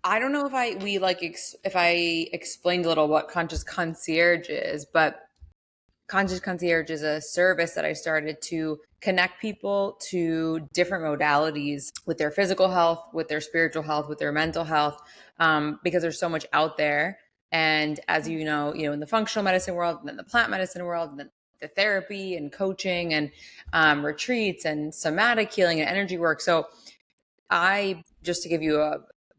I don't know if if I explained a little what conscious concierge is, but Conscious Concierge is a service that I started to connect people to different modalities with their physical health, with their spiritual health, with their mental health, because there's so much out there. And as in the functional medicine world, and then the plant medicine world, and then the therapy and coaching and retreats and somatic healing and energy work. So just to give you a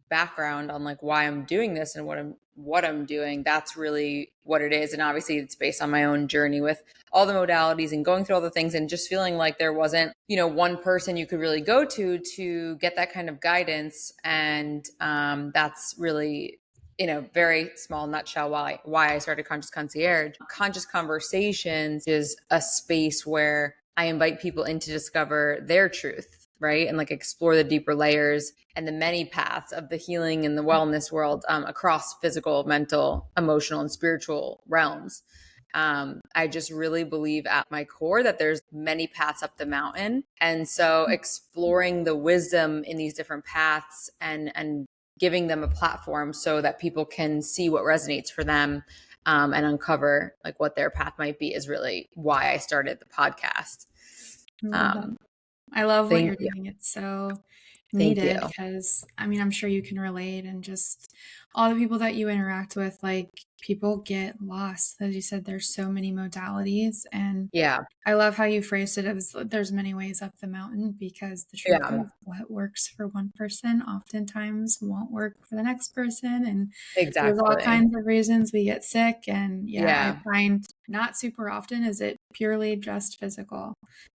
background on like why I'm doing this and what I'm doing, that's really what it is. And obviously it's based on my own journey with all the modalities and going through all the things and just feeling like there wasn't, one person you could really go to get that kind of guidance. And that's really, in a very small nutshell, why I started Conscious Concierge. Conscious Conversations is a space where I invite people in to discover their truth, right? And like explore the deeper layers and the many paths of the healing and the wellness world across physical, mental, emotional, and spiritual realms. I just really believe at my core that there's many paths up the mountain. And so exploring the wisdom in these different paths and giving them a platform so that people can see what resonates for them and uncover like what their path might be is really why I started the podcast. I love what you're doing. It's so needed because I'm sure you can relate, and just all the people that you interact with, like people get lost. As you said, there's so many modalities, and I love how you phrased it as there's many ways up the mountain, because the truth of what works for one person oftentimes won't work for the next person. And there's all kinds of reasons we get sick. And I find not super often is it purely just physical.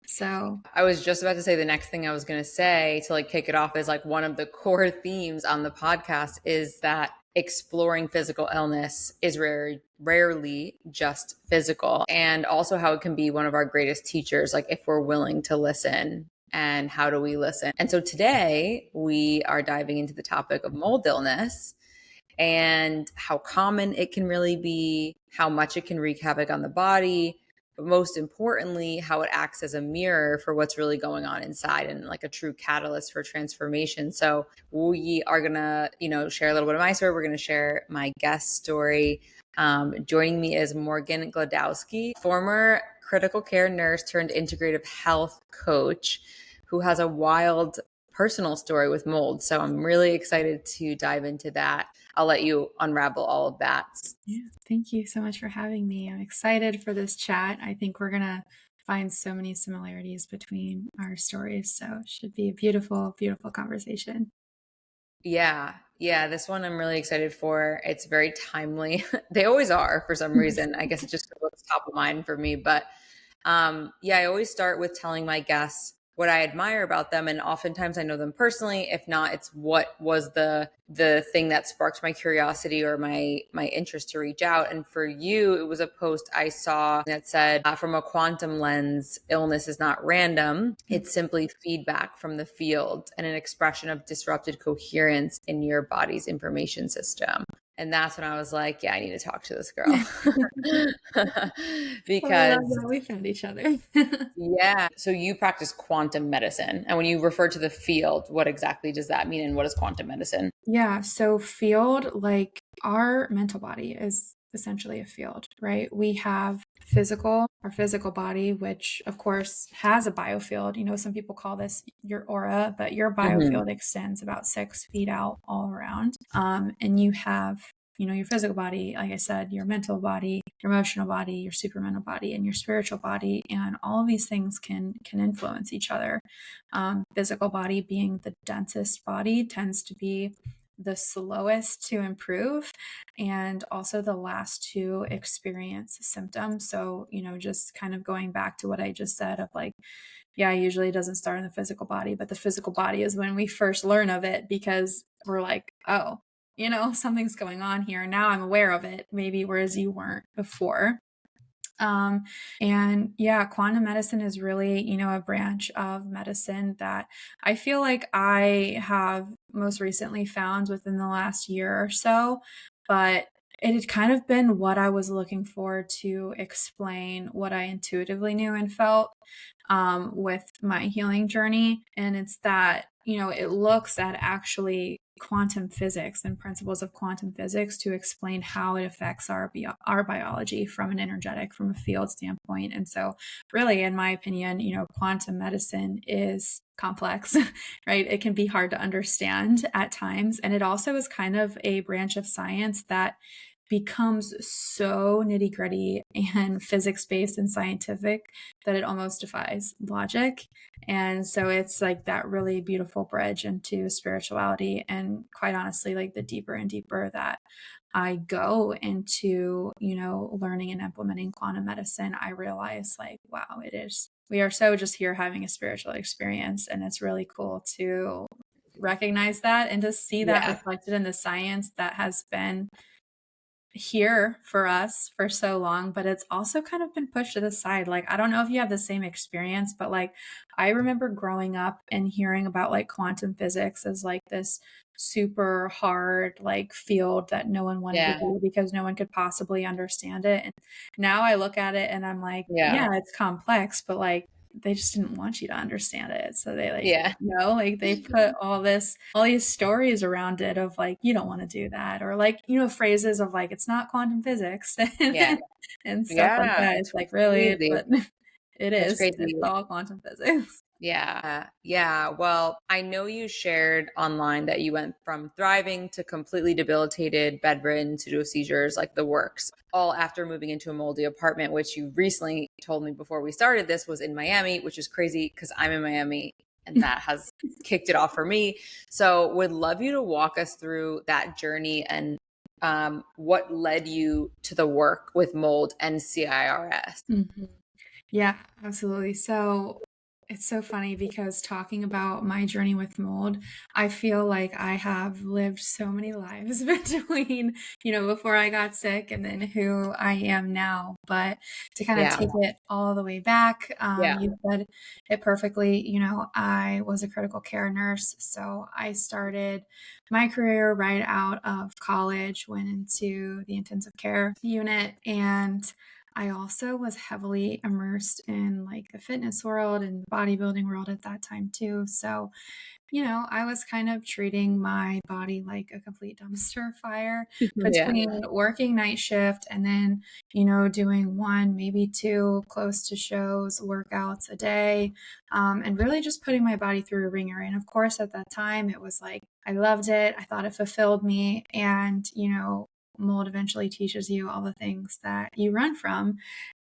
So I was just about to say the next thing I was going to say to like kick it off is like one of the core themes on the podcast is that exploring physical illness is rarely just physical, and also how it can be one of our greatest teachers, like if we're willing to listen. And how do we listen? And so today we are diving into the topic of mold illness and how common it can really be, how much it can wreak havoc on the body, but most importantly, how it acts as a mirror for what's really going on inside and like a true catalyst for transformation. So we are going to, share a little bit of my story. We're going to share my guest story. Joining me is Morgan Gladowski, former critical care nurse turned integrative health coach, who has a wild personal story with mold. So I'm really excited to dive into that. I'll let you unravel all of that. Yeah, thank you so much for having me. I'm excited for this chat. I think we're going to find so many similarities between our stories. So it should be a beautiful, beautiful conversation. Yeah. This one I'm really excited for. It's very timely. They always are for some reason. I guess it's just what's top of mind for me. But I always start with telling my guests what I admire about them. And oftentimes I know them personally. If not, it's what was the thing that sparked my curiosity or my interest to reach out. And for you, it was a post I saw that said, from a quantum lens, illness is not random. It's simply feedback from the field and an expression of disrupted coherence in your body's information system. And that's when I was like, I need to talk to this girl. Because we found each other. So you practice quantum medicine. And when you refer to the field, what exactly does that mean? And what is quantum medicine? Yeah. So field, like our mental body is essentially a field, right? We have our physical body, which of course has a biofield. Some people call this your aura, but your biofield extends about 6 feet out all around. And you have, your physical body, like I said, your mental body, your emotional body, your supermental body, and your spiritual body. And all of these things can influence each other. Physical body being the densest body tends to be the slowest to improve and also the last to experience symptoms. So, just kind of going back to what I just said of like, usually it doesn't start in the physical body, but the physical body is when we first learn of it because we're like, oh, something's going on here. Now I'm aware of it, maybe, whereas you weren't before. Quantum medicine is really, a branch of medicine that I feel like I have most recently found within the last year or so, but it had kind of been what I was looking for to explain what I intuitively knew and felt with my healing journey. And it's that it looks at actually quantum physics and principles of quantum physics to explain how it affects our biology from an energetic, from a field standpoint. And so really, in my opinion, quantum medicine is complex, right? It can be hard to understand at times. And it also is kind of a branch of science that becomes so nitty gritty and physics based and scientific that it almost defies logic. And so it's like that really beautiful bridge into spirituality. And quite honestly, like the deeper and deeper that I go into, learning and implementing quantum medicine, I realize like, wow, we are so just here having a spiritual experience. And it's really cool to recognize that and to see that Yeah. reflected in the science that has been here for us for so long, but it's also kind of been pushed to the side. Like, I don't know if you have the same experience, but like, I remember growing up and hearing about like quantum physics as like this super hard like field that no one wanted to Yeah. do because no one could possibly understand it. And now I look at it and I'm like, Yeah. yeah, it's complex, but like they just didn't want you to understand it. So they like, Yeah. like they put all these stories around it of like, you don't want to do that. Or like, phrases of like, it's not quantum physics Yeah. and stuff like Yeah. that. It's like, really, Crazy. but it That's is. crazy. It's all quantum physics. Yeah. Yeah. Well, I know you shared online that you went from thriving to completely debilitated, bedridden, pseudo seizures, like the works, all after moving into a moldy apartment, which you recently told me before we started this was in Miami, which is crazy because I'm in Miami and that has kicked it off for me. So would love you to walk us through that journey and what led you to the work with mold and CIRS. Mhm. Yeah, absolutely. So it's so funny because talking about my journey with mold, I feel like I have lived so many lives between, before I got sick and then who I am now. But to kind of Yeah. take it all the way back, Yeah. you said it perfectly. I was a critical care nurse. So I started my career right out of college, went into the intensive care unit, and I also was heavily immersed in like the fitness world and bodybuilding world at that time too. So, I was kind of treating my body like a complete dumpster fire Yeah. between working night shift and then, doing one, maybe two close to shows, workouts a day, and really just putting my body through a ringer. And of course, at that time, it was like, I loved it. I thought it fulfilled me. And, mold eventually teaches you all the things that you run from.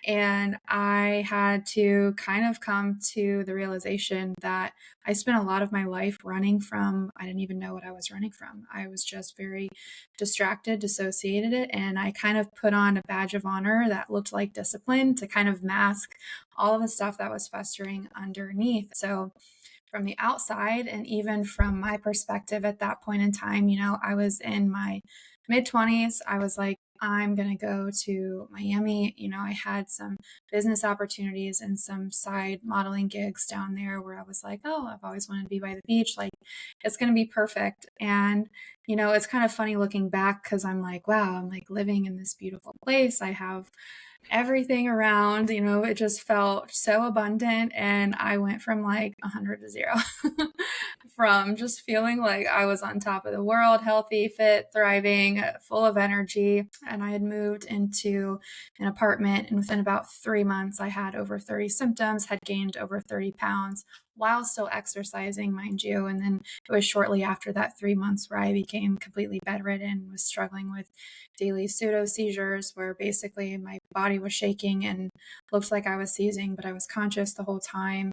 And I had to kind of come to the realization that I spent a lot of my life running from, I didn't even know what I was running from. I was just very distracted, dissociated it. And I kind of put on a badge of honor that looked like discipline to kind of mask all of the stuff that was festering underneath. So from the outside and even from my perspective at that point in time, I was in my mid 20s. I was like, I'm going to go to Miami. I had some business opportunities and some side modeling gigs down there where I was like, oh, I've always wanted to be by the beach. Like, it's going to be perfect. And, it's kind of funny looking back because I'm like, wow, I'm like living in this beautiful place. I have everything around, it just felt so abundant. And I went from like 100 to zero, from just feeling like I was on top of the world, healthy, fit, thriving, full of energy. And I had moved into an apartment. And within about 3 months, I had over 30 symptoms, had gained over 30 pounds while still exercising, mind you. And then it was shortly after that 3 months where I became completely bedridden, was struggling with daily pseudo seizures where basically my body was shaking and looked like I was seizing, but I was conscious the whole time.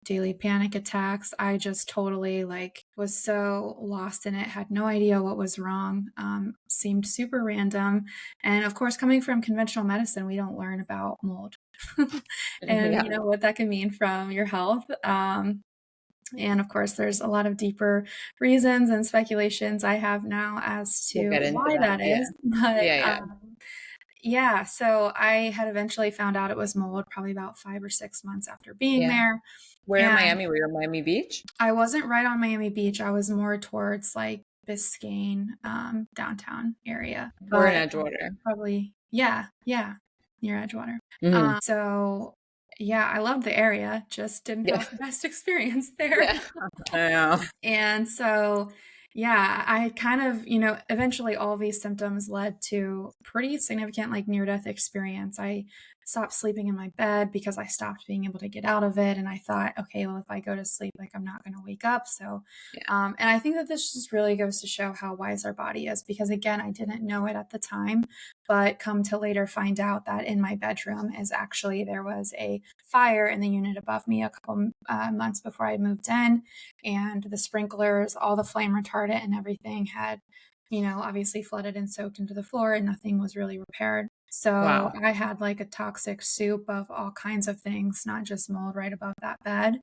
Daily panic attacks. I just totally like was so lost in it, had no idea what was wrong, seemed super random. And of course, coming from conventional medicine, we don't learn about mold and Yeah. what that can mean from your health. And of course, there's a lot of deeper reasons and speculations I have now as We'll to get into why that. that Yeah. is. But Yeah. Yeah. yeah, so I had eventually found out it was mold probably about 5 or 6 months after being Yeah. there. Where in And Miami? Were you in Miami Beach? I wasn't right on Miami Beach. I was more towards like Biscayne, downtown area. We're in But Edgewater. probably, yeah, near Edgewater. Mhm. So Yeah, I loved the area, just didn't Yeah. have the best experience there. Yeah. I know. And so, yeah, I kind of, eventually all these symptoms led to pretty significant like near death experience. I stopped sleeping in my bed because I stopped being able to get out of it. And I thought, okay, well, if I go to sleep, like I'm not going to wake up. So, Yeah. and I think that this just really goes to show how wise our body is because again, I didn't know it at the time, but come to later find out that in my bedroom is actually there was a fire in the unit above me a couple months before I moved in, and the sprinklers, all the flame retardant and everything had, obviously flooded and soaked into the floor and nothing was really repaired. So Wow. I had like a toxic soup of all kinds of things, not just mold right above that bed.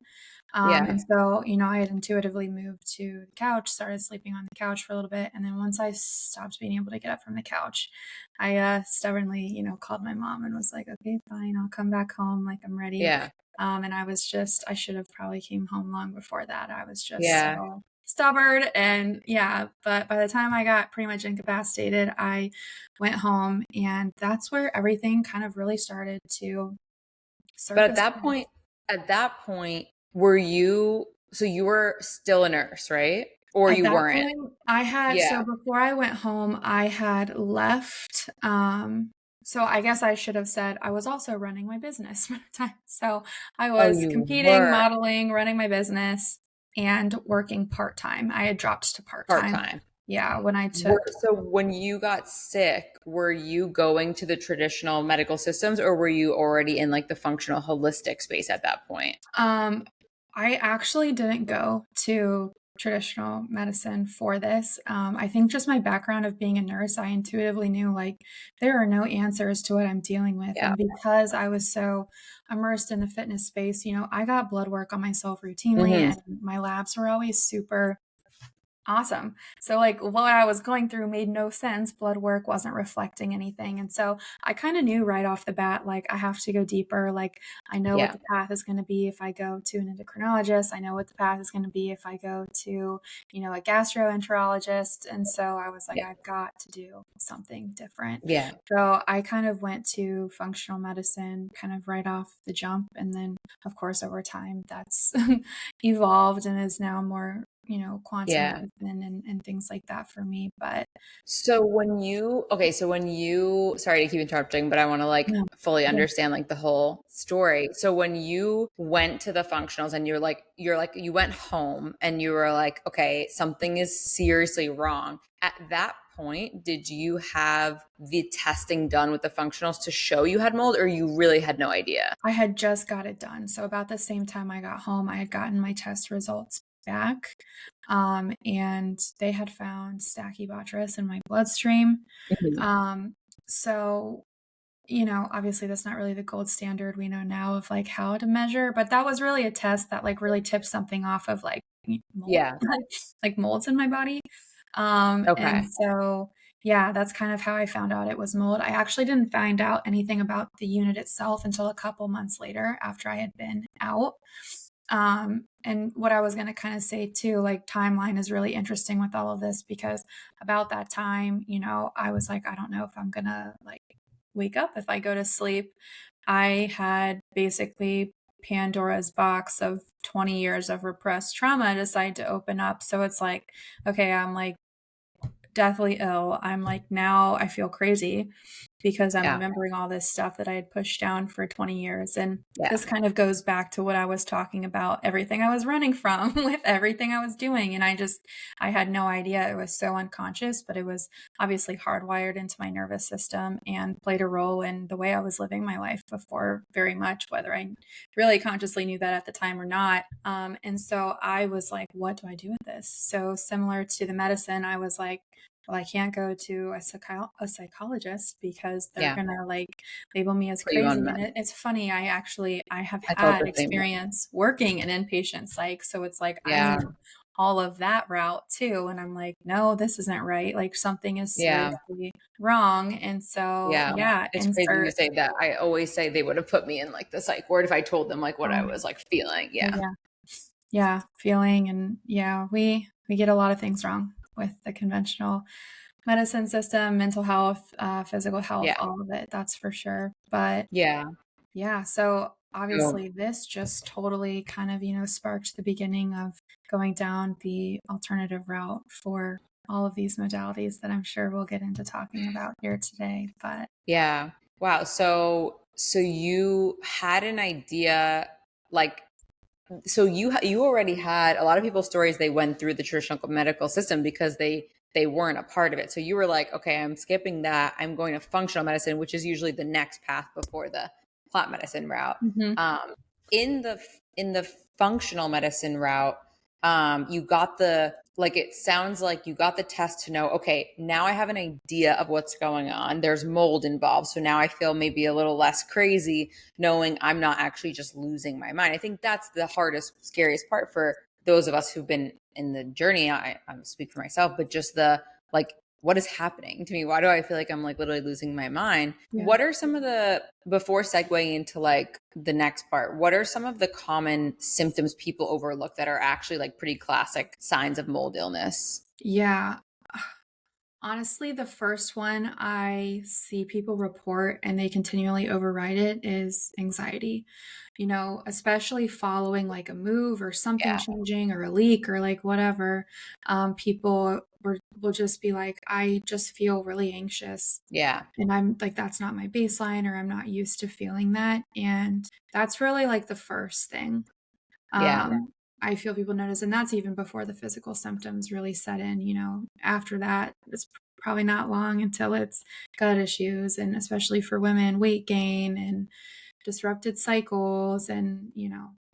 Yeah. And so, I had intuitively moved to the couch, started sleeping on the couch for a little bit. And then once I stopped being able to get up from the couch, I stubbornly, called my mom and was like, okay, fine, I'll come back home. Like I'm ready. Yeah. And I should have probably came home long before that. I was just Yeah. so stubborn. And yeah, but by the time I got pretty much incapacitated, I went home and that's where everything kind of really started to But surface. at that point, were you, so you were still a nurse, right? Or At you that weren't? point, I had Yeah. so before I went home, I had left, so I guess I should have said I was also running my business at the time. So I Oh, was you competing, were modeling, running my business, and working part-time. I had dropped to part-time. part-time. Yeah, when I took So when you got sick, were you going to the traditional medical systems or were you already in like the functional holistic space at that point? Um, I actually didn't go to traditional medicine for this. I think just my background of being a nurse, I intuitively knew like there are no answers to what I'm dealing with. Yeah. And because I was so immersed in the fitness space, I got blood work on myself routinely Hmm. and my labs were always super awesome. So, like, what I was going through made no sense. Blood work wasn't reflecting anything. And so I kind of knew right off the bat, like, I have to go deeper. Like, I know what Yeah. the path is going to be if I go to an endocrinologist. I know what the path is going to be if I go to, a gastroenterologist. And so I was like, Yeah. I've got to do something different. Yeah. So I kind of went to functional medicine kind of right off the jump. And then, of course, over time, that's evolved and is now more quantum Yeah. medicine and things like that for me. But So when you, sorry to keep interrupting, but I want to like no, fully yeah, understand like the whole story. So when you went to the functionals and you went home and you were like, okay, something is seriously wrong. At that point, did you have the testing done with the functionals to show you had mold or you really had no idea? I had just got it done. So about the same time I got home, I had gotten my test results back. And they had found Stachybotrys in my bloodstream. Mhm. Um, so obviously that's not really the gold standard we know now of like how to measure, but that was really a test that like really tipped something off of like mold, Yeah. like molds in my body. And Okay. so, yeah, that's kind of how I found out it was mold. I actually didn't find out anything about the unit itself until a couple months later after I had been out. And what I was going to kind of say too, like timeline is really interesting with all of this because about that time, I was like, I don't know if I'm going to like wake up if I go to sleep. I had basically Pandora's box of 20 years of repressed trauma decide to open up. So it's like, okay, I'm like deathly ill. I'm like, now I feel crazy because I'm Yeah. remembering all this stuff that I had pushed down for 20 years. And Yeah. this kind of goes back to what I was talking about, everything I was running from with everything I was doing. And I had no idea. It was so unconscious, but it was obviously hardwired into my nervous system and played a role in the way I was living my life before very much, whether I really consciously knew that at the time or not. And so I was like, what do I do with this? So similar to the medicine, I was like, well, I can't go to a psychologist because they're Yeah. gonna like label me as Put you crazy. on And med. it's funny. I have I felt had the same way. experience working in inpatient psych, so it's like I Yeah. knew all of that route too. And I'm like, no, this isn't right. Like something is Yeah. seriously wrong. And so Yeah. yeah, It's crazy you insert. say that. I always say they would have put me in like the psych ward if I told them like what I Oh, was like feeling. oh Yeah. yeah, yeah, feeling and yeah, we get a lot of things wrong with the conventional medicine system, mental health, physical health, Yeah. all of it, that's for sure. But Yeah. yeah, so Oh, obviously this just totally kind of, sparked the beginning of going down the alternative route for all of these modalities that I'm sure we'll get into talking about here today. But yeah. Wow. So you had an idea, like, so you already had a lot of people's stories. They went through the traditional medical system because they weren't a part of it. So you were like, okay, I'm skipping that. I'm going to functional medicine, which is usually the next path before the plant medicine route. mhm. Um, in the functional medicine route, you got the, like, it sounds like you got the test to know, okay, now I have an idea of what's going on. There's mold involved, so now I feel maybe a little less crazy knowing I'm not actually just losing my mind. I think that's the hardest, scariest part for those of us who've been in the journey. I speak for myself, but just the, like, what is happening to me? Why do I feel like I'm like literally losing my mind? Yeah. What are some of the, before segueing into like the next part, what are some of the common symptoms people overlook that are actually like pretty classic signs of mold illness? Yeah. Honestly, the first one I see people report and they continually override it is anxiety. Especially following like a move or something Yeah. changing or a leak or like whatever. People will just be like, I just feel really anxious. Yeah. And I'm like, that's not my baseline, or I'm not used to feeling that. And that's really like the first thing. Yeah. I feel people notice, and that's even before the physical symptoms really set in. After that, it's probably not long until it's gut issues, and especially for women, weight gain and disrupted cycles. And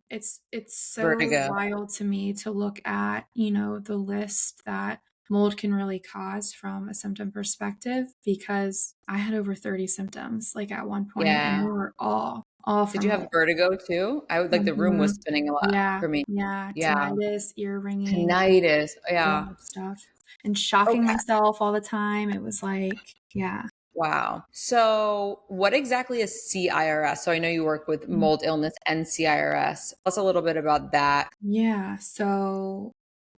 it's so Vertigo. wild to me to look at the list that mold can really cause from a symptom perspective, because I had over 30 symptoms like at one point, and Yeah. they were all Did from you have mold. vertigo too? I would like, the room was Mhm. spinning a lot Yeah, for me. yeah, Yeah. tinnitus, ear ringing, Tinnitus. a Yeah. lot of stuff, and shocking Okay. myself all the time. It was like, yeah. Wow. So, what exactly is CIRS? So, I know you work with Mm. mold illness and CIRS. Tell us a little bit about that. Yeah, so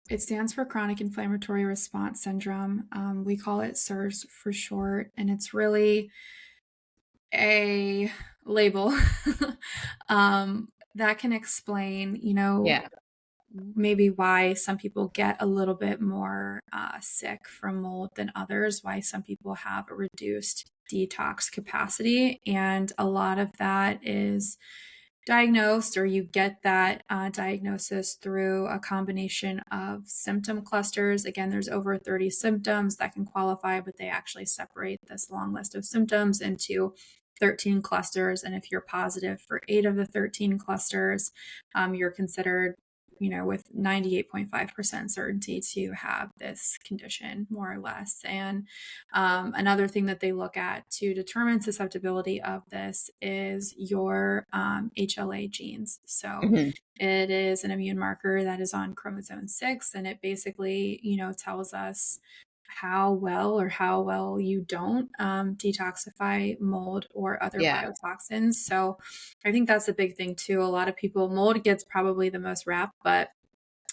it stands for chronic inflammatory response syndrome. We call it CIRS for short, and it's really a label that can explain, Yeah. maybe why some people get a little bit more sick from mold than others, why some people have a reduced detox capacity. And a lot of that is diagnosed, or you get that diagnosis through a combination of symptom clusters. Again, there's over 30 symptoms that can qualify, but they actually separate this long list of symptoms into 13 clusters. And if you're positive for 8 of the 13 clusters, you're considered, with 98.5% certainty to have this condition, more or less. And another thing that they look at to determine susceptibility of this is your HLA genes. So Hmm. it is an immune marker that is on chromosome 6, and it basically, tells us how well you don't detoxify mold or other Yeah. biotoxins. So I think that's a big thing too. A lot of people, mold gets probably the most rap, but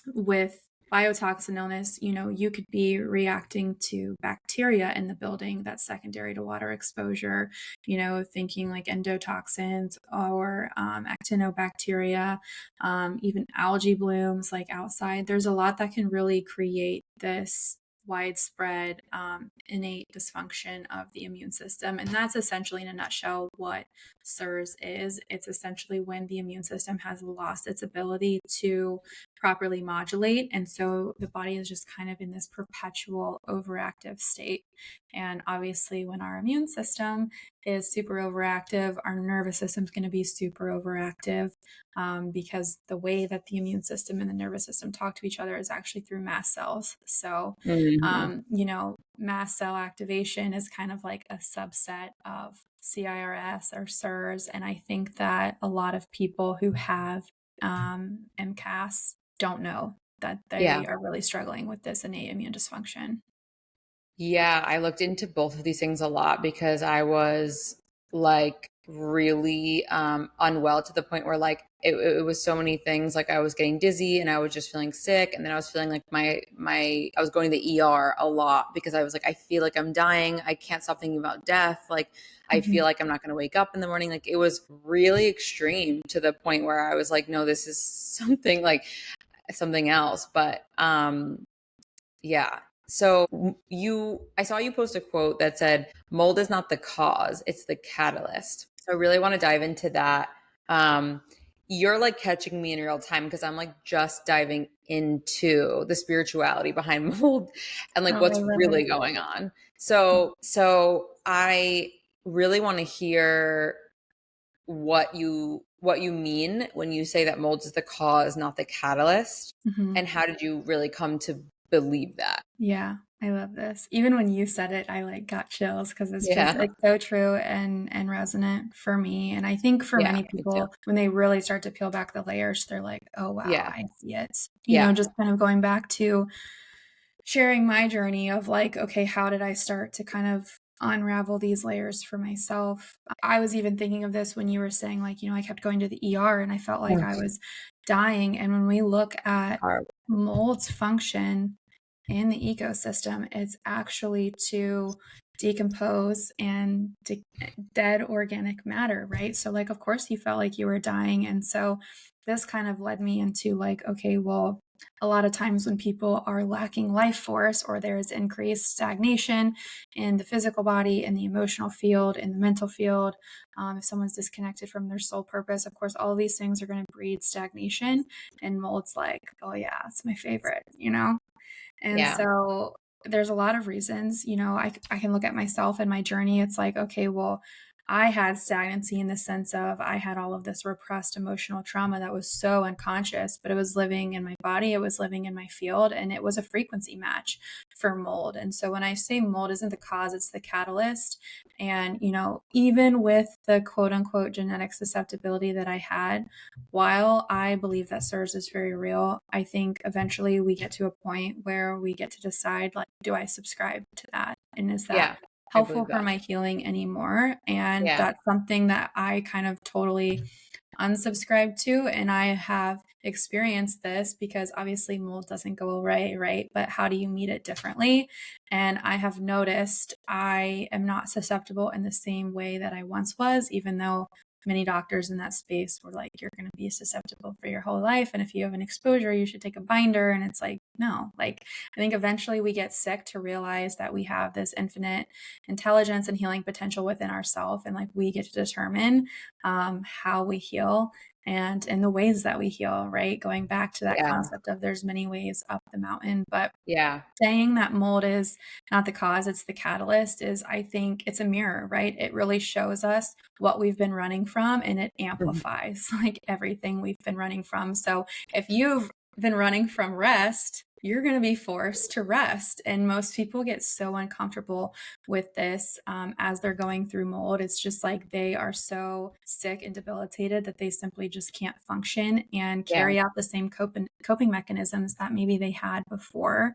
with biotoxin illness, you could be reacting to bacteria in the building that's secondary to water exposure, thinking like endotoxins or actinobacteria, even algae blooms like outside. There's a lot that can really create this widespread innate dysfunction of the immune system. And that's essentially, in a nutshell, what CIRS is. It's essentially when the immune system has lost its ability to properly modulate. And so the body is just kind of in this perpetual overactive state. And obviously, when our immune system is super overactive, our nervous system is going to be super overactive, because the way that the immune system and the nervous system talk to each other is actually through mast cells. So, Hmm. mast cell activation is kind of like a subset of CIRS or CIRS. And I think that a lot of people who have MCAS don't know that Yeah. they are really struggling with this innate immune dysfunction. Yeah. I looked into both of these things a lot because I was like really unwell, to the point where like it was so many things. Like I was getting dizzy and I was just feeling sick, and then I was feeling like my I was going to the ER a lot because I was like, I feel like I'm dying. I can't stop thinking about death. Like I Mhm. feel like I'm not going to wake up in the morning. Like it was really extreme, to the point where I was like, no, this is something like something else. But yeah. So I saw you post a quote that said, mold is not the cause, it's the catalyst. So I really want to dive into that. Um, you're like catching me in real time, because I'm like just diving into the spirituality behind mold and like Oh, I what's love really it. going on. So I really want to hear what you mean when you say that mold is the cause, not the catalyst. Mhm. And how did you really come to believe that? Yeah, I love this. Even when you said it, I like got chills because it's just Yeah. it's so true and resonant for me. And I think for Yeah, many me too. people, when they really start to peel back the layers, they're like, "Oh wow, Yeah. I see it." Yeah. Just kind of going back to sharing my journey of like, okay, how did I start to kind of unravel these layers for myself? I was even thinking of this when you were saying, like, I kept going to the ER and I felt like I Mm. was dying. And when we look at Horrible. mold's function in the ecosystem, it's actually to decompose and dead organic matter, right? So, like, of course, you felt like you were dying. And so, this kind of led me into like, okay, well, a lot of times when people are lacking life force or there is increased stagnation in the physical body, in the emotional field, in the mental field, if someone's disconnected from their soul purpose, of course, all of these things are going to breed stagnation. And mold's like, oh, yeah, it's my favorite. And Yeah. so there's a lot of reasons, I can look at myself and my journey. It's like, okay, well, I had stagnancy in the sense of I had all of this repressed emotional trauma that was so unconscious, but it was living in my body, it was living in my field, and it was a frequency match for mold. And so when I say mold isn't the cause, it's the catalyst. And, even with the quote unquote genetic susceptibility that I had, while I believe that CIRS is very real, I think eventually we get to a point where we get to decide, like, do I subscribe to that? And is that Yeah. I helpful believe for that. my healing anymore? And Yeah. that's something that I kind of totally unsubscribed to. And I have experienced this because obviously mold doesn't go away, right? But how do you meet it differently? And I have noticed I am not susceptible in the same way that I once was, even though many doctors in that space were like, you're going to be susceptible for your whole life. And if you have an exposure, you should take a binder. And it's like, no, like, I think eventually we get sick to realize that we have this infinite intelligence and healing potential within ourselves. And like, we get to determine how we heal and in the ways that we heal, right? Going back to that Yeah. concept of there's many ways up the mountain, but Yeah. saying that mold is not the cause, it's the catalyst is, I think it's a mirror, right? It really shows us what we've been running from and it Mhm. amplifies like everything we've been running from. So if you've been running from rest, you're going to be forced to rest. And most people get so uncomfortable with this as they're going through mold. It's just like they are so sick and debilitated that they simply just can't function and Yeah. carry out the same coping mechanisms that maybe they had before.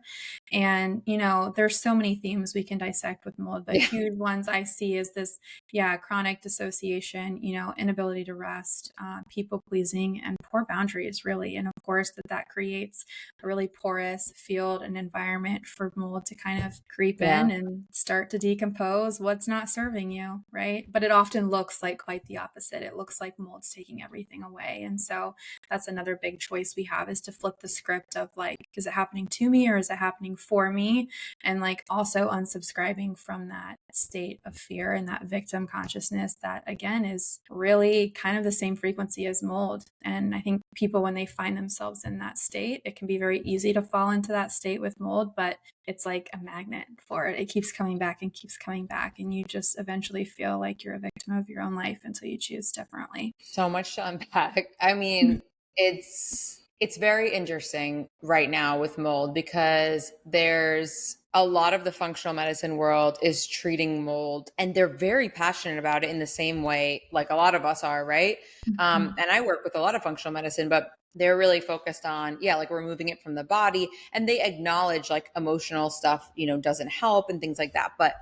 And, there's so many themes we can dissect with mold, but Yeah. huge ones I see is this, yeah, chronic dissociation, inability to rest, people pleasing, and poor boundaries, really. And of course, that creates a really porous field and environment for mold to kind of creep Yeah. in and start to decompose what's not serving you, right? But it often looks like quite the opposite. It looks like mold's taking everything away. And so that's another big choice we have is to flip the script of like, is it happening to me or is it happening for me? And like also unsubscribing from that state of fear and that victim consciousness that again is really kind of the same frequency as mold. And I think people, when they find themselves in that state, it can be very easy to fall into that state with mold, but it's like a magnet for it. It keeps coming back and keeps coming back. And you just eventually feel like you're a victim of your own life until you choose differently. So much to unpack. I mean, it's very interesting right now with mold, because there's a lot of the functional medicine world is treating mold, and they're very passionate about it in the same way like a lot of us are, right? Mhm. And I work with a lot of functional medicine, but they're really focused on, yeah, like removing it from the body, and they acknowledge like emotional stuff, doesn't help and things like that. But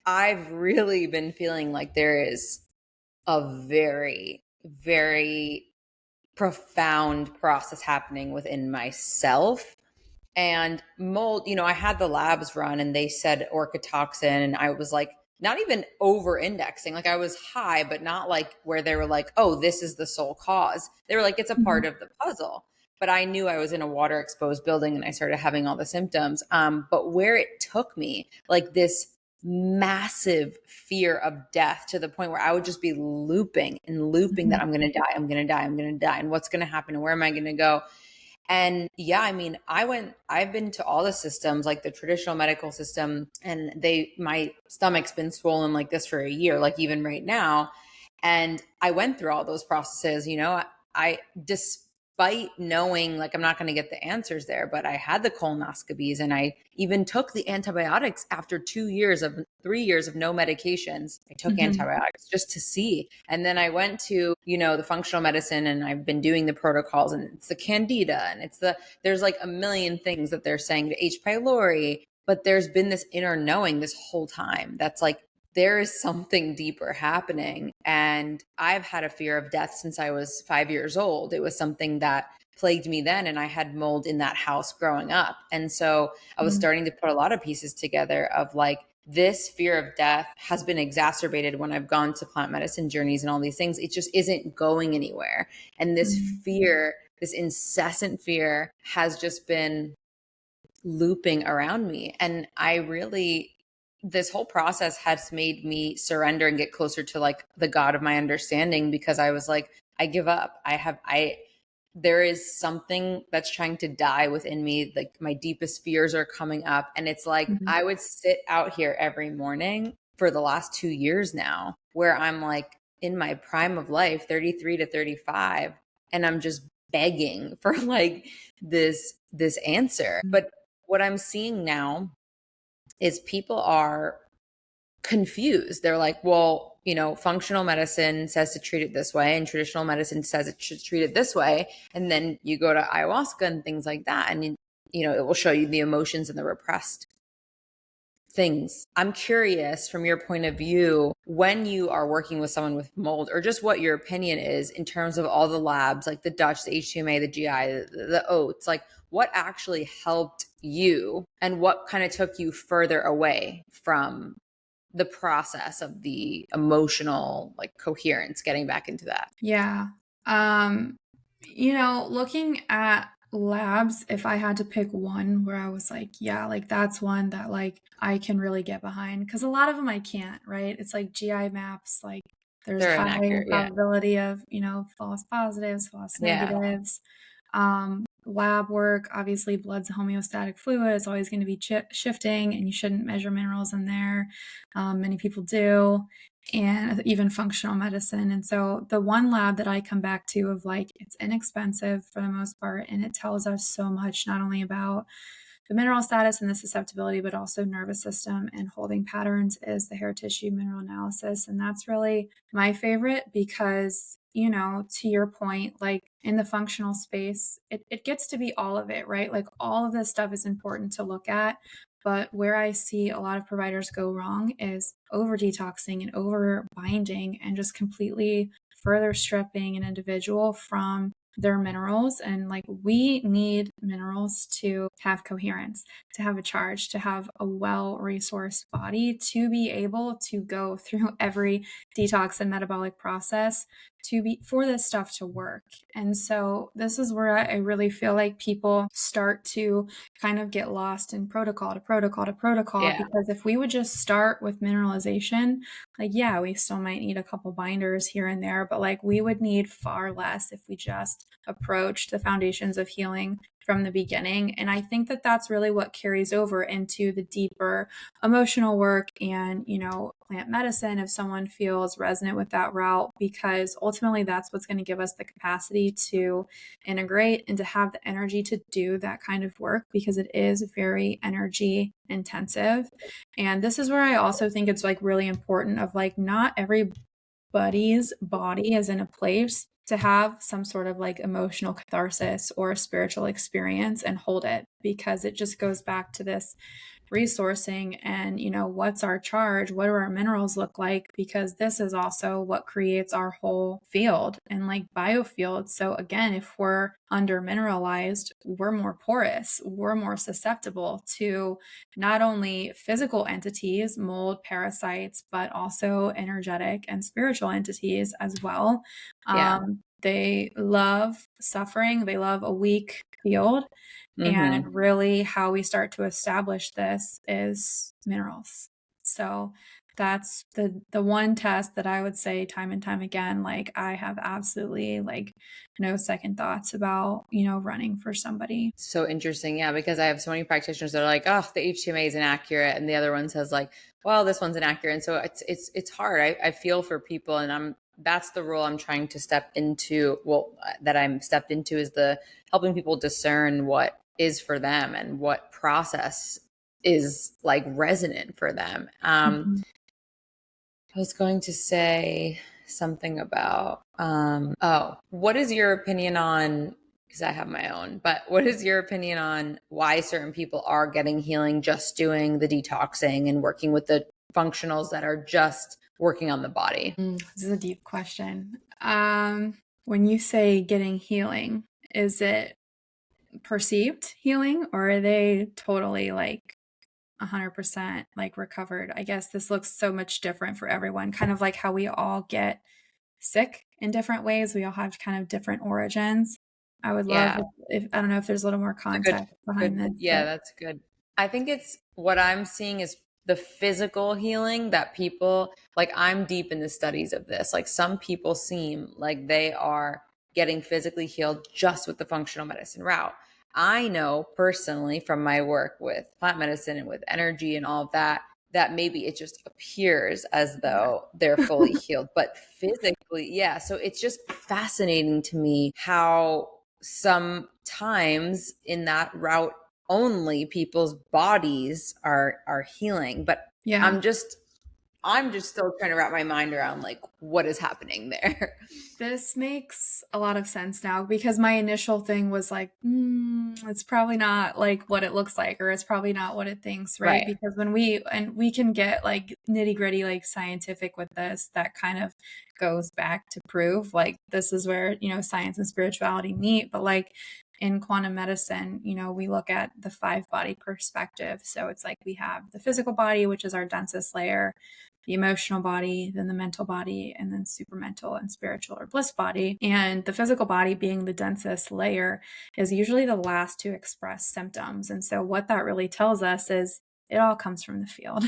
I've really been feeling like there is a very, very profound process happening within myself. And mold, I had the labs run and they said orchitoxin, and I was like, not even over indexing. Like I was high, but not like where they were like, oh, this is the sole cause. They were like, it's a part of the puzzle. But I knew I was in a water exposed building and I started having all the symptoms. But where it took me, like this massive fear of death, to the point where I would just be looping and looping that I'm going to die, I'm going to die, I'm going to die. And what's going to happen? And where am I going to go? And yeah, I mean, I've been to all the systems, like the traditional medical system, and my stomach's been swollen like this for a year, like even right now. And I went through all those processes, despite knowing like I'm not going to get the answers there, but I had the colonoscopies and I even took the antibiotics after 3 years of no medications. I took antibiotics just to see. And then I went to, the functional medicine, and I've been doing the protocols, and it's the candida, and there's like a million things that they're saying to H. pylori, but there's been this inner knowing this whole time that's like, there is something deeper happening. And I've had a fear of death since I was 5 years old. It was something that plagued me then, and I had mold in that house growing up. And so I was starting to put a lot of pieces together of like, this fear of death has been exacerbated when I've gone to plant medicine journeys and all these things. It just isn't going anywhere. And this fear, this incessant fear, has just been looping around me. And this whole process has made me surrender and get closer to like the God of my understanding, because I was like, I give up. There is something that's trying to die within me. Like my deepest fears are coming up. And it's like, I would sit out here every morning for the last 2 years now, where I'm like in my prime of life, 33 to 35, and I'm just begging for like this answer. But what I'm seeing now is people are confused. They're like, well, functional medicine says to treat it this way, and traditional medicine says it should treat it this way. And then you go to ayahuasca and things like that, and it will show you the emotions and the repressed things. I'm curious, from your point of view, when you are working with someone with mold, or just what your opinion is in terms of all the labs, like the Dutch, the H2MA, the GI, the oats, like what actually helped you and what kind of took you further away from the process of the emotional like coherence, getting back into that. Yeah. Looking at labs, if I had to pick one where I was like, yeah, like that's one that like I can really get behind, because a lot of them I can't, right? It's like GI maps, like there's They're high inaccurate. Yeah. probability of, false positives, false Yeah. negatives. Lab work, obviously blood's a homeostatic fluid. It's always going to be shifting, and you shouldn't measure minerals in there. Many people do, and even functional medicine. And so the one lab that I come back to of like, it's inexpensive for the most part, and it tells us so much, not only about the mineral status and the susceptibility, but also nervous system and holding patterns, is the hair tissue mineral analysis. And that's really my favorite because, to your point, like in the functional space, it gets to be all of it, right? Like all of this stuff is important to look at. But where I see a lot of providers go wrong is over detoxing and over binding, and just completely further stripping an individual from their minerals. And like, we need minerals to have coherence, to have a charge, to have a well-resourced body, to be able to go through every detox and metabolic process, for this stuff to work. And so this is where I really feel like people start to kind of get lost in protocol to protocol to protocol. Yeah. Because if we would just start with mineralization, like, yeah, we still might need a couple binders here and there, but like we would need far less if we just approached the foundations of healing from the beginning. And I think that that's really what carries over into the deeper emotional work and, plant medicine, if someone feels resonant with that route, because ultimately that's what's going to give us the capacity to integrate and to have the energy to do that kind of work, because it is very energy intensive. And this is where I also think it's like really important of like, not everybody's body is in a place to have some sort of like emotional catharsis or a spiritual experience and hold it, because it just goes back to this resourcing and, what's our charge? What do our minerals look like? Because this is also what creates our whole field and like biofields. So again, if we're under mineralized, we're more porous, we're more susceptible to not only physical entities, mold, parasites, but also energetic and spiritual entities as well. Yeah. They love suffering. They love a weak field. Mm-hmm. And really how we start to establish this is minerals. So that's the one test that I would say time and time again, like I have absolutely like no second thoughts about, running for somebody. So interesting. Yeah, because I have so many practitioners that are like, oh, the HTMA is inaccurate. And the other one says like, well, this one's inaccurate. And so it's hard. I feel for people, and that's the role I'm trying to step into. Well, that I'm stepped into is the helping people discern what is for them and what process is like resonant for them. Mhm. I was going to say something about, what is your opinion on, because I have my own, but what is your opinion on why certain people are getting healing just doing the detoxing and working with the functionals that are just working on the body? This is a deep question. When you say getting healing, is it perceived healing or are they totally like 100% like recovered? I guess this looks so much different for everyone, kind of like how we all get sick in different ways. We all have kind of different origins. I would love Yeah. if I don't know if there's a little more It's a context behind this, yeah, but that's good. I think it's what I'm seeing is the physical healing that people like. I'm deep in the studies of this. Like some people seem like they are getting physically healed just with the functional medicine route. I know personally from my work with plant medicine and with energy and all of that, that maybe it just appears as yeah. though they're fully healed, but physically, yeah. So it's just fascinating to me how sometimes in that route only people's bodies are healing, but Yeah. i'm just I'm just still trying to wrap my mind around like what is happening there. This makes a lot of sense now because my initial thing was like, it's probably not like what it looks like, or it's probably not what it thinks, right? Right. Because when we can get like nitty gritty, like scientific with this, that kind of goes back to prove like this is where, science and spirituality meet. But like in quantum medicine, we look at the 5-body perspective. So it's like we have the physical body, which is our densest layer, the emotional body, then the mental body, and then supermental and spiritual or bliss body. And the physical body being the densest layer is usually the last to express symptoms. And so what that really tells us is it all comes from the field,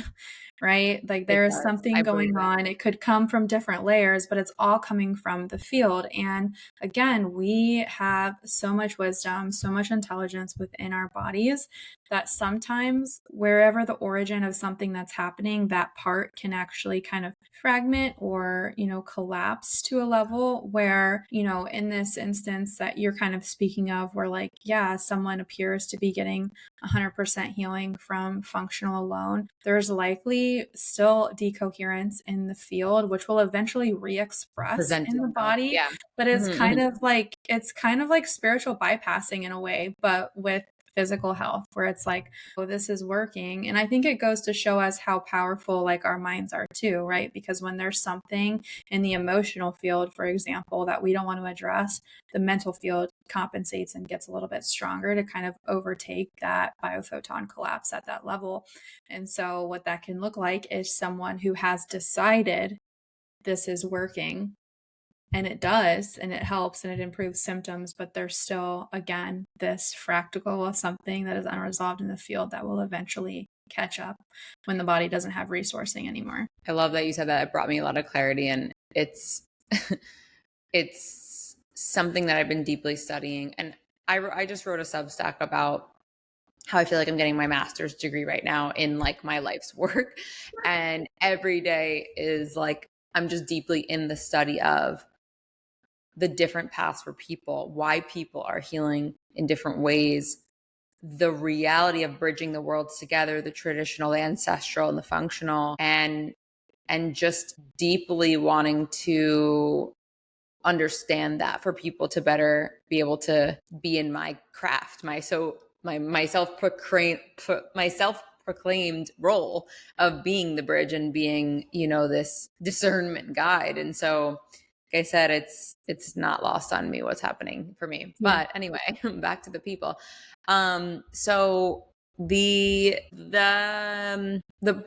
right? Like It there is does. something I believe going it. on. It could come from different layers, but it's all coming from the field. And again, we have so much wisdom, so much intelligence within our bodies that sometimes wherever the origin of something that's happening, that part can actually kind of fragment or, collapse to a level where, in this instance that you're kind of speaking of, where like, yeah, someone appears to be getting 100% healing from functional alone, there's likely still decoherence in the field, which will eventually re-express Present in the itself. body. Yeah. But it's Mhm, kind mhm. of like spiritual bypassing in a way, but with physical health, where it's like, oh, this is working. And I think it goes to show us how powerful like our minds are too, right? Because when there's something in the emotional field, for example, that we don't want to address, the mental field compensates and gets a little bit stronger to kind of overtake that biophoton collapse at that level. And so what that can look like is someone who has decided this is working, and it does, and it helps and it improves symptoms, but there's still, again, this fractal of something that is unresolved in the field that will eventually catch up when the body doesn't have resourcing anymore. I love that you said that. It brought me a lot of clarity, and it's it's something that I've been deeply studying. And I just wrote a Substack about how I feel like I'm getting my master's degree right now in like my life's work. And every day is like, I'm just deeply in the study of the different paths for people, why people are healing in different ways, the reality of bridging the worlds together, the traditional, the ancestral, and the functional, and just deeply wanting to understand that for people to better be able to be in my craft, my myself self-proclaimed role of being the bridge and being, this discernment guide. And so, like I said, it's not lost on me what's happening for me. Yeah. But anyway, back to the people. So the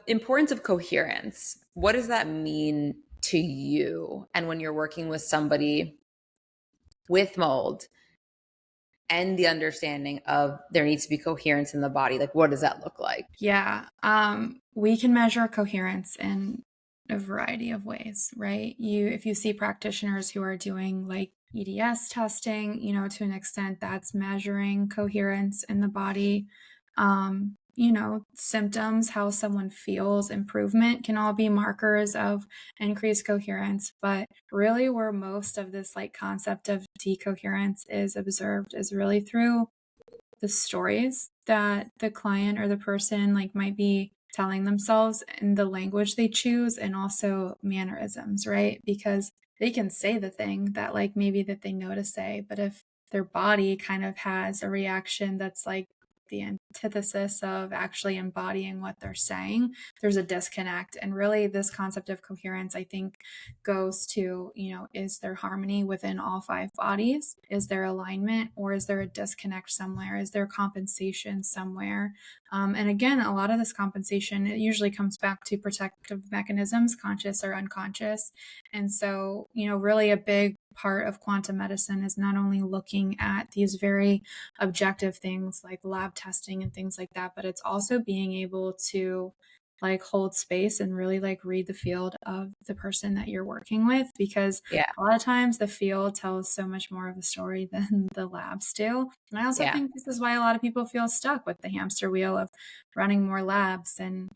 importance of coherence, what does that mean to you? And when you're working with somebody with mold and the understanding of there needs to be coherence in the body, like what does that look like? Yeah. We can measure coherence in a variety of ways, right? If you see practitioners who are doing like EDS testing, to an extent that's measuring coherence in the body. Symptoms, how someone feels, improvement can all be markers of increased coherence. But really, where most of this like concept of decoherence is observed is really through the stories that the client or the person like might be telling themselves and the language they choose, and also mannerisms, right? Because they can say the thing that like maybe that they know to say, but if their body kind of has a reaction that's like the antithesis of actually embodying what they're saying, there's a disconnect. And really this concept of coherence, I think, goes to, is there harmony within all five bodies? Is there alignment, or is there a disconnect somewhere? Is there compensation somewhere? And again, a lot of this compensation, it usually comes back to protective mechanisms, conscious or unconscious. And so, really a big part of quantum medicine is not only looking at these very objective things like lab testing and things like that, but it's also being able to like hold space and really like read the field of the person that you're working with, because Yeah. a lot of times the field tells so much more of the story than the labs do. And I also Yeah. think this is why a lot of people feel stuck with the hamster wheel of running more labs and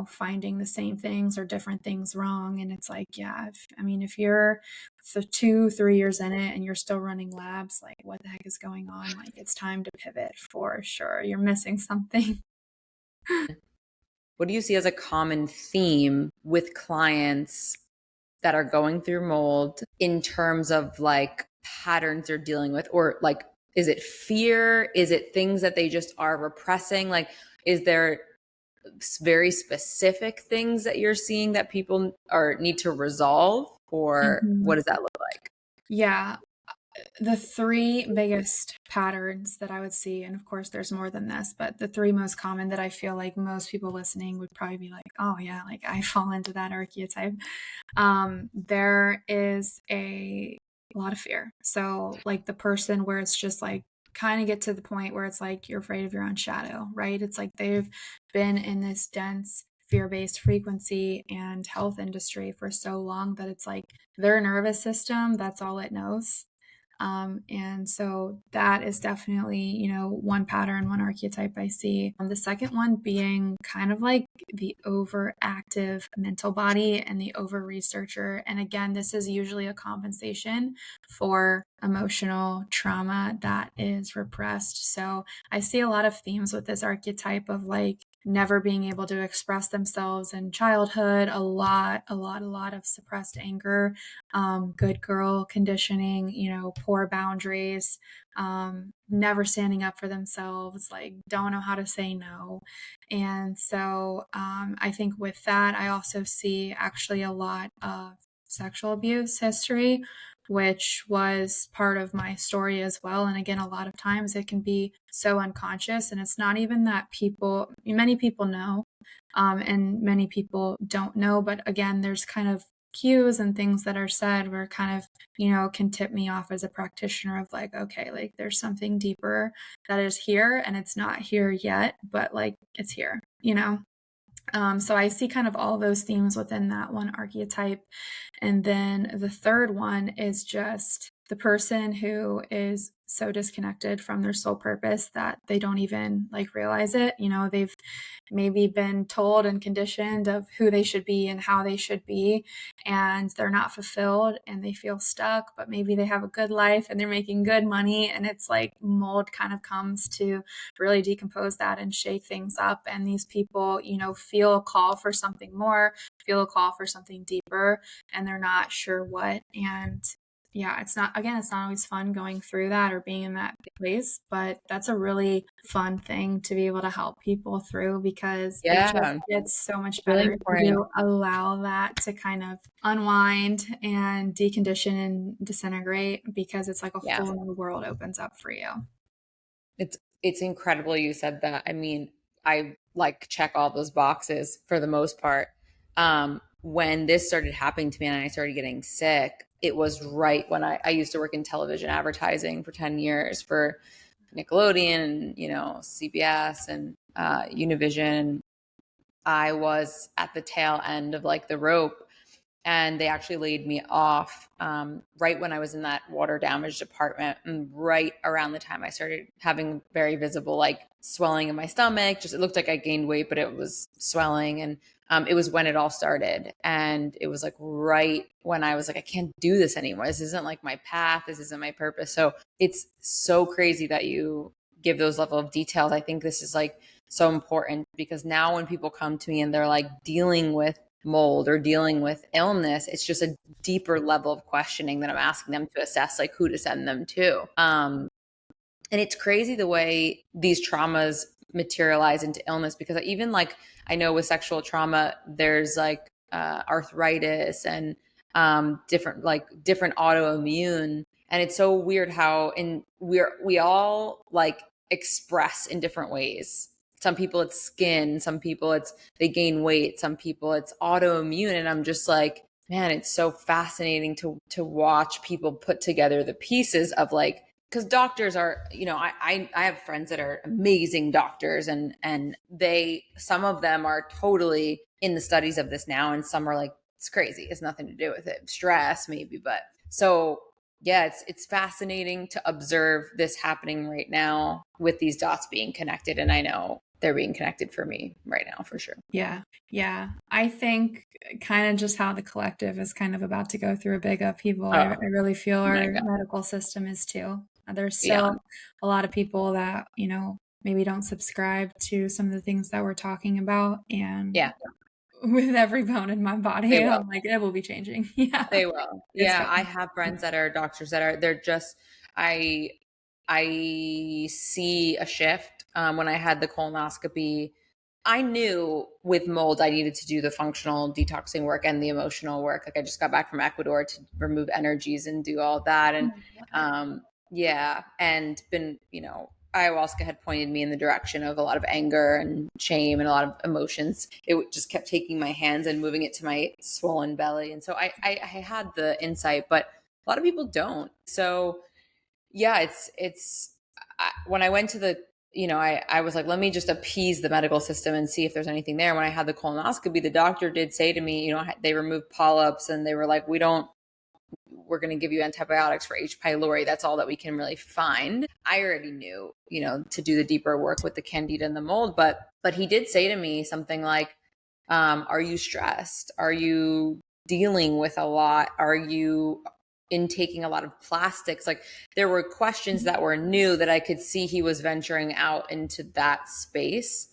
finding the same things or different things wrong. And it's like, yeah, if you're 2-3 years in it and you're still running labs, like what the heck is going on? Like it's time to pivot for sure. You're missing something. What do you see as a common theme with clients that are going through mold in terms of like patterns they're dealing with? Or like, is it fear? Is it things that they just are repressing? Like, is there very specific things that you're seeing that people need to resolve? Or what does that look like? Yeah. The three biggest patterns that I would see, and of course there's more than this, but the three most common that I feel like most people listening would probably be like, oh yeah, like I fall into that archetype. There is a lot of fear. So like the person where it's just like kind of get to the point where it's like you're afraid of your own shadow, right? It's like they've been in this dense fear-based frequency and health industry for so long that it's like their nervous system, that's all it knows. And so that is definitely, one pattern, one archetype I see. The second one being kind of like the overactive mental body and the over researcher. And again, this is usually a compensation for emotional trauma that is repressed. So I see a lot of themes with this archetype of like never being able to express themselves in childhood, a lot of suppressed anger, good girl conditioning, poor boundaries, never standing up for themselves, like don't know how to say no. And so I think with that, I also see actually a lot of sexual abuse history, which was part of my story as well. And again, a lot of times it can be so unconscious, and it's not even that many people know, and many people don't know. But again, there's kind of cues and things that are said where kind of, can tip me off as a practitioner of like, okay, like there's something deeper that is here and it's not here yet, but like it's here. So I see kind of all those themes within that one archetype. And then the third one is just the person who is so disconnected from their soul purpose that they don't even like realize it. They've maybe been told and conditioned of who they should be and how they should be, and they're not fulfilled and they feel stuck, but maybe they have a good life and they're making good money. And it's like mold kind of comes to really decompose that and shake things up. And these people, feel a call for something more, feel a call for something deeper, and they're not sure what. And Yeah, it's not always fun going through that or being in that place, but that's a really fun thing to be able to help people through because it just Yeah, gets so much it's really better if important. you allow that to kind of unwind and decondition and disintegrate because it's like a Yeah. whole new world opens up for you. It's incredible you said that. I mean, I like check all those boxes for the most part. When this started happening to me and I started getting sick, it was right when I used to work in television advertising for 10 years for Nickelodeon and, CBS and Univision. I was at the tail end of like the rope, and they actually laid me off right when I was in that water damage department, and right around the time I started having very visible like swelling in my stomach. Just it looked like I gained weight, but it was swelling, and it was when it all started. And it was like right when I was like, I can't do this anymore. This isn't like my path. This isn't my purpose. So it's so crazy that you give those level of details. I think this is like so important because now when people come to me and they're like dealing with mold or dealing with illness, it's just a deeper level of questioning that I'm asking them to assess like who to send them to. And it's crazy the way these traumas materialize into illness because even like I know with sexual trauma, there's like arthritis and different autoimmune, and it's so weird how we all like express in different ways. Some people it's skin, some people it's they gain weight, some people it's autoimmune, and I'm just like, man, it's so fascinating to watch people put together the pieces of like because doctors are, I have friends that are amazing doctors, and they some of them are totally in the studies of this now, and some are like it's crazy, it's nothing to do with it, stress maybe, but so yeah, it's fascinating to observe this happening right now with these dots being connected, and I know they're being connected for me right now for sure. Yeah. Yeah. I think kind of just how the collective is kind of about to go through a big upheaval. I Oh really feel my our god. medical system is too. There's Yeah. still a lot of people that, maybe don't subscribe to some of the things that we're talking about. And Yeah, with every bone in my they body, will. I'm like, it will be changing. Yeah. They will. It's Yeah, I going. have friends that are doctors that are they're just I I see a shift. When I had the colonoscopy, I knew with mold I needed to do the functional detoxing work and the emotional work. Like I just got back from Ecuador to remove energies and do all that. And yeah, and been, ayahuasca had pointed me in the direction of a lot of anger and shame and a lot of emotions. It just kept taking my hands and moving it to my swollen belly. And so I had the insight, but a lot of people don't. So yeah, when I went to I was like, let me just appease the medical system and see if there's anything there. When I had the colonoscopy, the doctor did say to me, they removed polyps, and they were like, we're going to give you antibiotics for H. pylori. That's all that we can really find. I already knew, to do the deeper work with the candida and the mold, but he did say to me something like, are you stressed? Are you dealing with a lot? Are you intaking a lot of plastics? Like there were questions that were new that I could see he was venturing out into that space.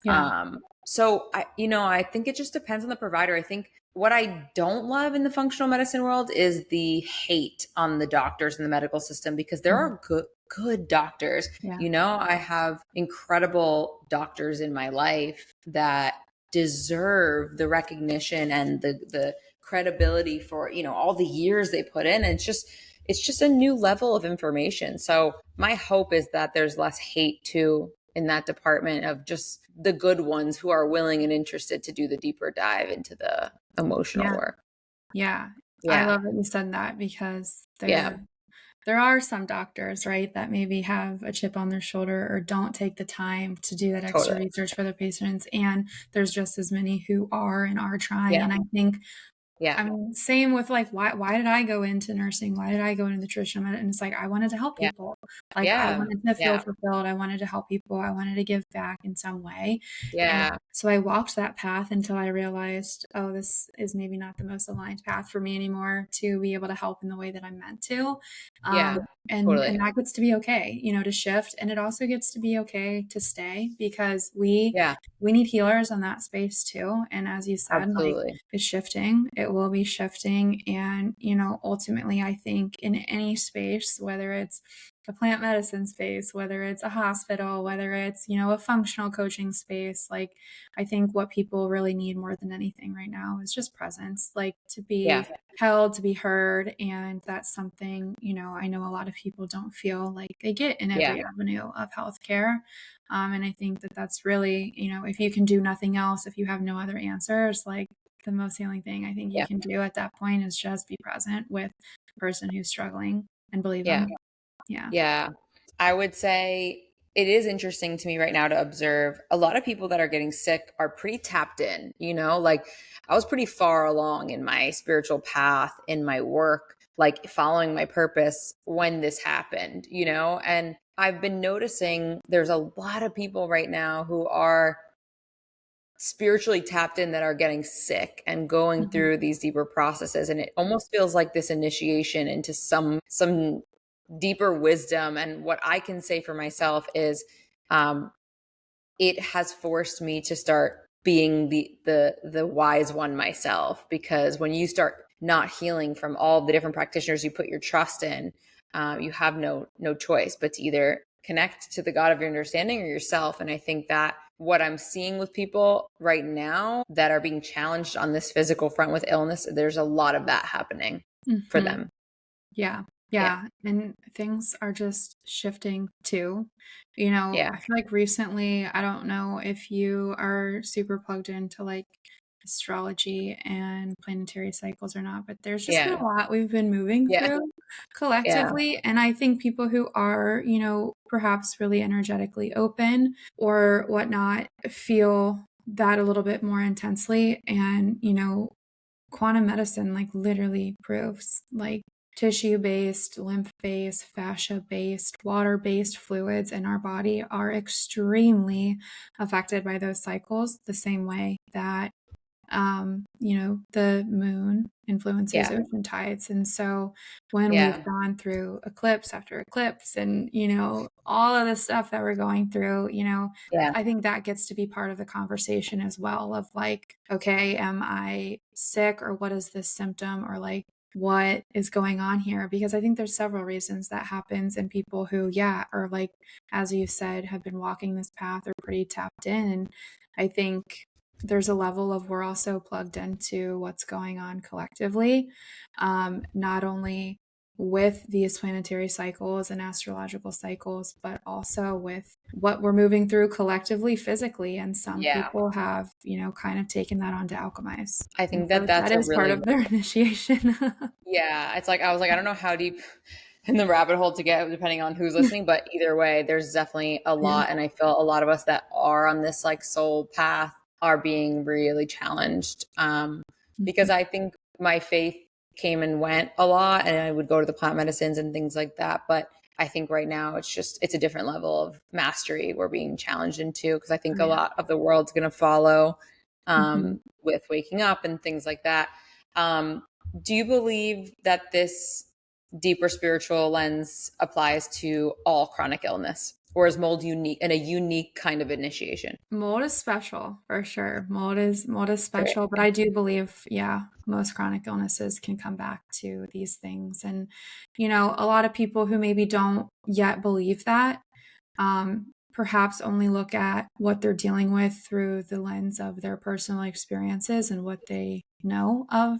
Yeah. So I think it just depends on the provider. I think what I don't love in the functional medicine world is the hate on the doctors in the medical system because there Mhm. are good doctors. Yeah. I have incredible doctors in my life that deserve the recognition and the credibility for, all the years they put in. And it's just a new level of information. So my hope is that there's less hate too in that department of just the good ones who are willing and interested to do the deeper dive into the emotional Yeah. work. Yeah. I Yeah. love that you said that because Yeah. there are some doctors, right, that maybe have a chip on their shoulder or don't take the time to do that extra Totally. research for their patients. And there's just as many who are and are trying. Yeah. And I think, Yeah. I mean, same with like, why did I go into nursing? Why did I go into nutrition? And it's like, I wanted to help Yeah. people. Like, I Yeah. wanted to feel Yeah. fulfilled. I wanted to help people. I wanted to give back in some way. And Yeah. so I walked that path until I realized, oh, this is maybe not the most aligned path for me anymore to be able to help in the way that I'm meant to. Yeah. And Totally. that gets to be okay, to shift. And it also gets to be okay to stay because we Yeah. need healers in that space too. And as you said, like Absolutely. it's shifting. it will be shifting. And, ultimately, I think in any space, whether it's a plant medicine space, whether it's a hospital, whether it's, a functional coaching space, like I think what people really need more than anything right now is just presence, like to Yeah. be held, to be heard. And that's something, I know a lot of people don't feel like they get in Yeah. every avenue of healthcare. And I think that that's really, if you can do nothing else, if you have no other answers, like the most healing thing I think you Yeah. can do at that point is just be present with the person who's struggling and believe Yeah. them. Yeah. Yeah. I would say it is interesting to me right now to observe a lot of people that are getting sick are pretty tapped in, like I was pretty far along in my spiritual path, in my work, like following my purpose when this happened, and I've been noticing there's a lot of people right now who are spiritually tapped in that are getting sick and going Mhm. through these deeper processes, and it almost feels like this initiation into some deeper wisdom. And what I can say for myself is um it has forced me to start being the wise one myself, because when you start not healing from all the different practitioners you put your trust in, you have no choice but to either connect to the God of your understanding or yourself. And I think that what I'm seeing with people right now that are being challenged on this physical front with illness, there's a lot of that happening for Mhm. them. Yeah. Yeah. Yeah. And things are just shifting too. Yeah. I feel like recently, I don't know if you are super plugged into like astrology and planetary cycles or not, but there's just been Yeah. a lot we've been moving Yeah. through Yeah. collectively. And I think people who are, perhaps really energetically open or whatnot feel that a little bit more intensely. And, quantum medicine like literally proves like tissue based, lymph based, fascia based, water based fluids in our body are extremely affected by those cycles the same way that the moon influences Yeah. ocean tides. And so when we've Yeah. gone through eclipse after eclipse and, all of the stuff that we're going through, Yeah. I think that gets to be part of the conversation as well of like, okay, am I sick or what is this symptom or like what is going on here? Because I think there's several reasons that happens in people who, yeah, are like, as you said, have been walking this path or pretty tapped in. And I think there's a level of we're also plugged into what's going on collectively, not only with these planetary cycles and astrological cycles, but also with what we're moving through collectively physically. And some Yeah. people have, kind of taken that on to alchemize. I And think so that that's that a is part really, of their initiation. yeah, it's like I was like, I don't know how deep in the rabbit hole to get depending on who's listening, but either way, there's definitely a Yeah. lot. And I feel a lot of us that are on this like soul path are being really challenged. Because I think my faith came and went a lot, and I would go to the plant medicines and things like that. But I think right now it's a different level of mastery we're being challenged into, because I Oh, think a yeah. lot of the world's going to follow Mhm. with waking up and things like that. Um, do you believe that this deeper spiritual lens applies to all chronic illness, or is mold unique and a unique kind of initiation? Mold is special for sure. Mold is Great. special, but I do believe, yeah, most chronic illnesses can come back to these things. And, a lot of people who maybe don't yet believe that, perhaps only look at what they're dealing with through the lens of their personal experiences and what they know of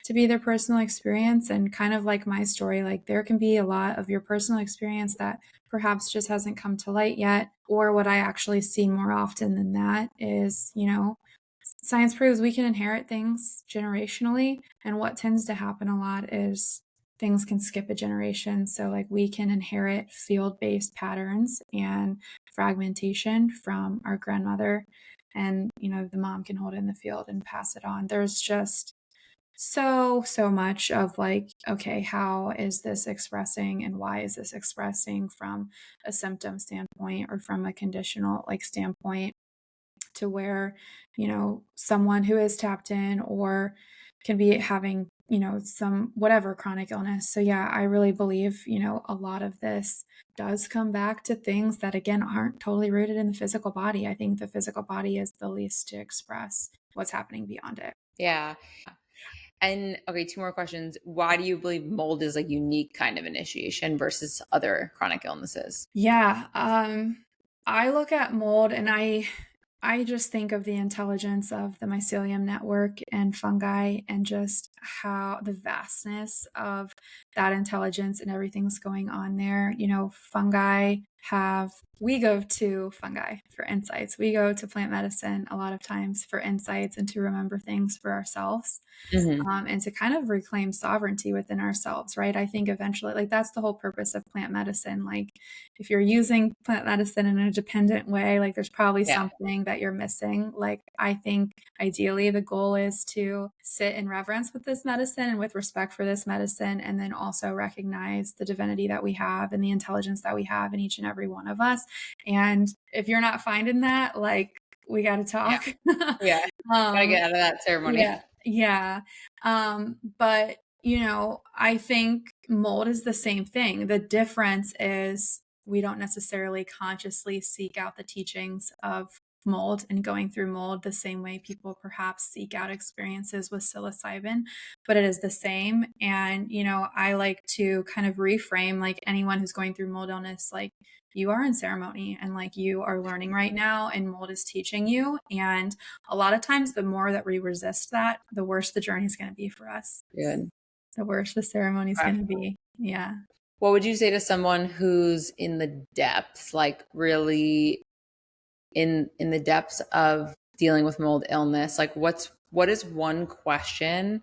to be their personal experience. And kind of like my story, like there can be a lot of your personal experience that perhaps just hasn't come to light yet. Or what I actually see more often than that is, science proves we can inherit things generationally. And what tends to happen a lot is things can skip a generation. So, like, we can inherit field based patterns and fragmentation from our grandmother. And, the mom can hold it in the field and pass it on. There's just so much of like, okay, how is this expressing and why is this expressing from a symptom standpoint or from a conditional like standpoint, to where, someone who is tapped in or can be having, some whatever chronic illness. So yeah, I really believe, a lot of this does come back to things that again aren't totally rooted in the physical body. I think the physical body is the least to express what's happening beyond it. Yeah. And okay, two more questions. Why do you believe mold is a unique kind of initiation versus other chronic illnesses? Yeah, I look at mold and I just think of the intelligence of the mycelium network and fungi and just how the vastness of that intelligence and everything's going on there. You know, we go to fungi for insights. We go to plant medicine a lot of times for insights and to remember things for ourselves. Mm-hmm. And to kind of reclaim sovereignty within ourselves, right? I think eventually, like, that's the whole purpose of plant medicine. Like, if you're using plant medicine in a dependent way, like, there's probably Yeah. something that you're missing. Like, I think ideally the goal is to sit in reverence with this medicine and with respect for this medicine, and then also recognize the divinity that we have and the intelligence that we have in each and every one of us. And if you're not finding that, like, we got to Yeah. talk. Yeah. Gotta um, get out of that ceremony. yeah, yeah. But you know, I think mold is the same thing. The difference is we don't necessarily consciously seek out the teachings of mold and going through mold the same way people perhaps seek out experiences with psilocybin, but it is the same. And, you know, I like to kind of reframe like anyone who's going through mold illness, like you are in ceremony and like you are learning right now and mold is teaching you. And a lot of times, the more that we resist that, the worse the journey is going to be for us. Good. The worse the ceremony is going to be. Yeah. What would you say to someone who's in the depths, like really in the depths of dealing with mold illness? Like what is one question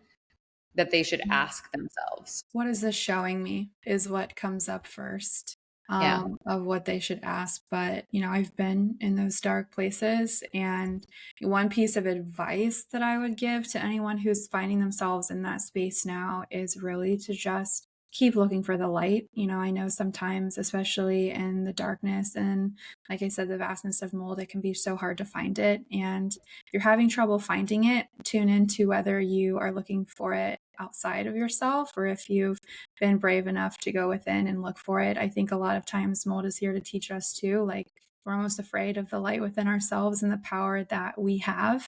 that they should ask themselves? What is this showing me is what comes up first, Yeah. of what they should ask. But, you know, I've been in those dark places. And one piece of advice that I would give to anyone who's finding themselves in that space now is really to just keep looking for the light. You know, I know sometimes, especially in the darkness and like I said, the vastness of mold, it can be so hard to find it. And if you're having trouble finding it, tune into whether you are looking for it outside of yourself or if you've been brave enough to go within and look for it. I think a lot of times mold is here to teach us too. Like, we're almost afraid of the light within ourselves and the power that we have.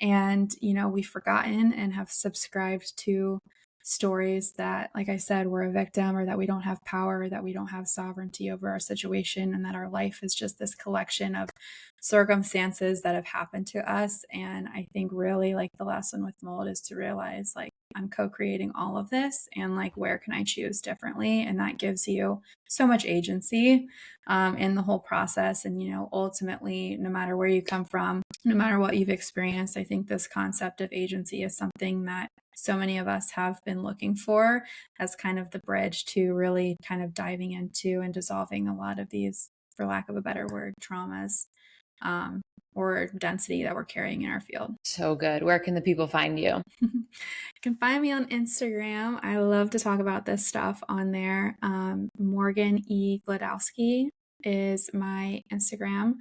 And, you know, we've forgotten and have subscribed to stories that, like I said, we're a victim or that we don't have power, or that we don't have sovereignty over our situation, and that our life is just this collection of circumstances that have happened to us. And I think really like the lesson with mold is to realize like I'm co-creating all of this and like where can I choose differently? And that gives you so much agency in the whole process. And, you know, ultimately, no matter where you come from, no matter what you've experienced, I think this concept of agency is something that so many of us have been looking for as kind of the bridge to really kind of diving into and dissolving a lot of these, for lack of a better word, traumas or density that we're carrying in our field. So good. Where can the people find you? You can find me on Instagram. I love to talk about this stuff on there. Morgan Gladowski is my Instagram,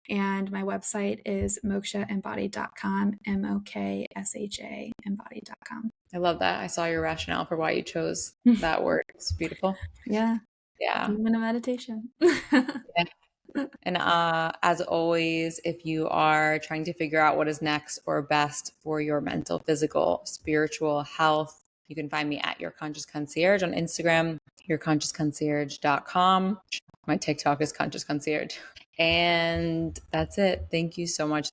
and my website is mokshaembodied.com, MOKSHA embodied.com. I love that. I saw your rationale for why you chose that word. It's beautiful. Yeah. Yeah. Even a meditation. Yeah. And as always, if you are trying to figure out what is next or best for your mental, physical, spiritual health, you can find me at Your Conscious Concierge on Instagram, yourconsciousconcierge.com. My TikTok is Conscious Concierge. And that's it. Thank you so much.